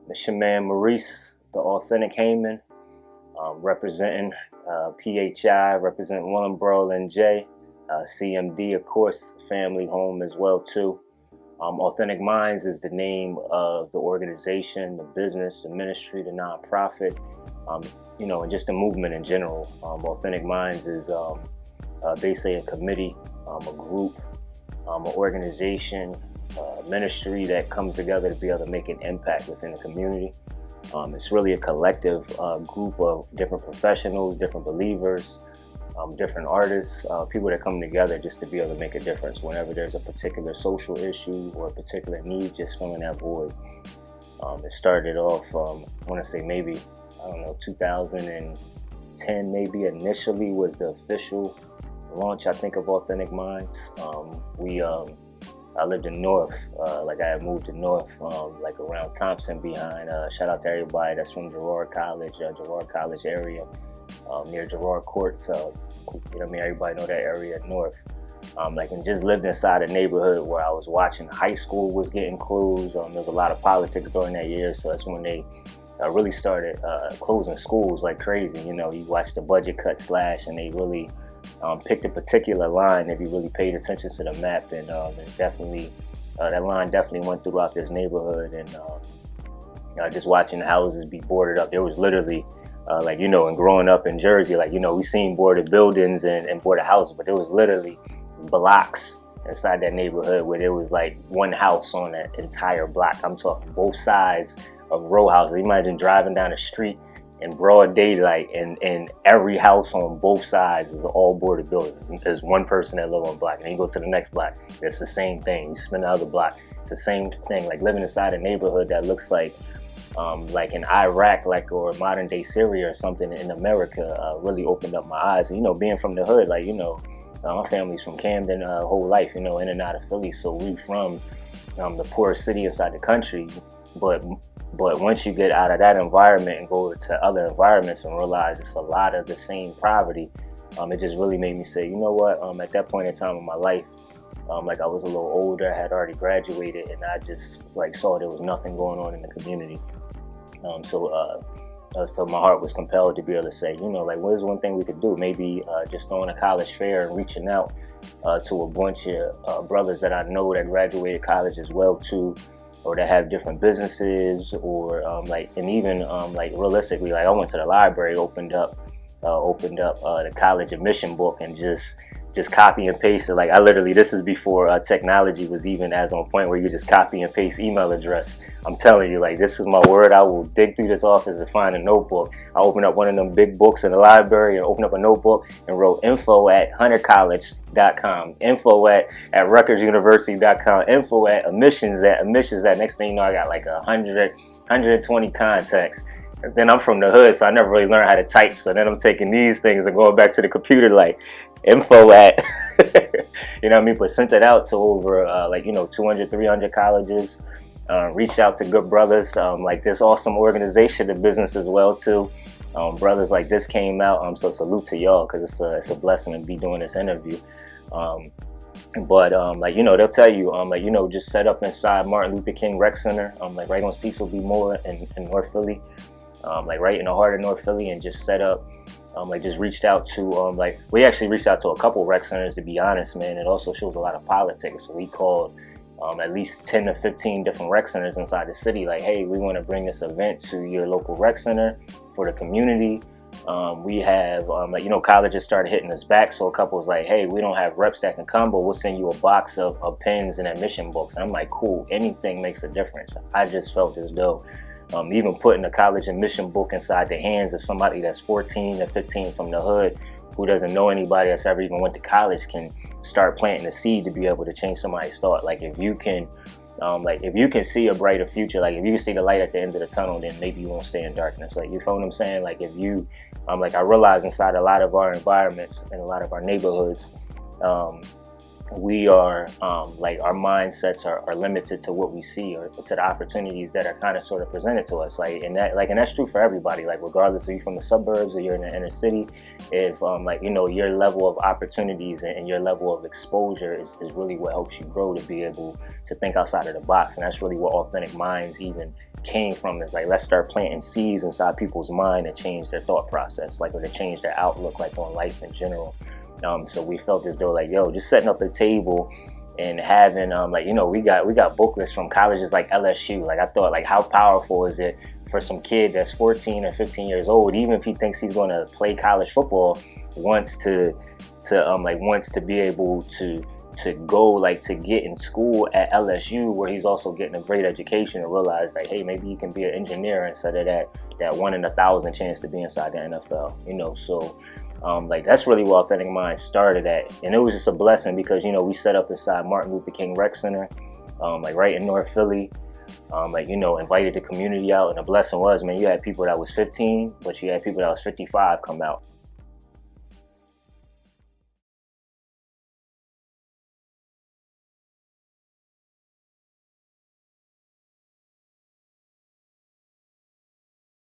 It's your man Maurice, the authentic Heyman, representing PHI, representing Willem Bro and J, CMD, of course, family home as well too. Authentic Minds is the name of the organization, the business, the ministry, the nonprofit, and just the movement in general. Authentic Minds is basically a committee, a group, an organization, ministry that comes together to be able to make an impact within the community. It's really a collective group of different professionals, different believers, different artists, people that come together just to be able to make a difference whenever there's a particular social issue or a particular need, just filling that void. It started off, I want to say maybe, 2010 maybe initially was the official launch, I think, of Authentic Minds. I lived in North, I had moved to North, around Thompson behind, shout out to everybody that's from Girard College area, near Girard Courts, everybody know that area North. And just lived inside a neighborhood where I was watching high school was getting closed. There was a lot of politics during that year, so that's when they really started closing schools like crazy. You watch the budget cut slash, and they really picked a particular line if you really paid attention to the map, and definitely that line definitely went throughout this neighborhood, and just watching the houses be boarded up. There was literally and growing up in Jersey, we seen boarded buildings and boarded houses, but there was literally blocks inside that neighborhood where there was like one house on that entire block. I'm talking both sides of row houses. Imagine driving down the street in broad daylight, and every house on both sides is all boarded buildings. There's one person that live on the block, and then you go to the next block, it's the same thing. You spin the other block, it's the same thing. Like living inside a neighborhood that looks like in Iraq, or modern day Syria or something in America, really opened up my eyes. Being from the hood, my family's from Camden, whole life, in and out of Philly, so we from the poorest city inside the country. But once you get out of that environment and go to other environments and realize it's a lot of the same poverty, it just really made me say, you know what? At that point in time in my life, I was a little older, I had already graduated, and I just saw there was nothing going on in the community. So my heart was compelled to be able to say, what is one thing we could do? Maybe just throwing a college fair and reaching out to a bunch of brothers that I know that graduated college as well too, or that have different businesses, or realistically, I went to the library, opened up the college admission book, and just copy and paste it. I literally, this is before technology was even as on point where you just copy and paste email address. I'm telling you, this is my word. I will dig through this office to find a notebook. I opened up one of them big books in the library and opened up a notebook and wrote info@huntercollege.com, info@rutgersuniversity.com, info@admissions. Next thing you know, I got 120 contacts. Then I'm from the hood, so I never really learned how to type. So then I'm taking these things and going back to the computer, info at, but sent it out to over 200, 300 colleges. Reached out to good brothers, this awesome organization, the business as well too. Brothers like this came out, so salute to y'all, because it's a blessing to be doing this interview. They'll tell you, just set up inside Martin Luther King Rec Center, right on Cecil B. Moore in North Philly, right in the heart of North Philly, and just set up. Just reached out to, we actually reached out to a couple rec centers, to be honest, man. It also shows a lot of politics. So we called at least 10 to 15 different rec centers inside the city. Hey, we want to bring this event to your local rec center for the community. We have, colleges started hitting us back. So a couple was like, hey, we don't have reps that can come, but we'll send you a box of pens and admission books. And I'm like, cool, anything makes a difference. I just felt as though even putting a college admission book inside the hands of somebody that's 14 or 15 from the hood, who doesn't know anybody that's ever even went to college, can start planting a seed to be able to change somebody's thought. If you can see a brighter future, if you can see the light at the end of the tunnel, then maybe you won't stay in darkness. You feel what I'm saying? If you, I realize inside a lot of our environments and a lot of our neighborhoods, we are like our mindsets are limited to what we see or to the opportunities that are kind of sort of presented to us, and that's true for everybody, like regardless if you're from the suburbs or you're in the inner city. If like your level of opportunities and your level of exposure is really what helps you grow to be able to think outside of the box. And that's really what Authentic Minds even came from, is like, let's start planting seeds inside people's mind and change their thought process, like, or to change their outlook, like, on life in general. So we felt as though, like, yo, just setting up a table and having like, we got booklets from colleges like LSU. Like, I thought, like, how powerful is it for some kid that's 14 or 15 years old, even if he thinks he's going to play college football, wants to be able to go, like, to get in school at LSU where he's also getting a great education, and realize, like, hey, maybe he can be an engineer instead of that 1 in 1,000 chance to be inside the NFL. So like, that's really where Authentic Minds started at. And it was just a blessing because, we set up inside Martin Luther King Rec Center, like right in North Philly. Like, invited the community out, and the blessing was, man, you had people that was 15, but you had people that was 55 come out.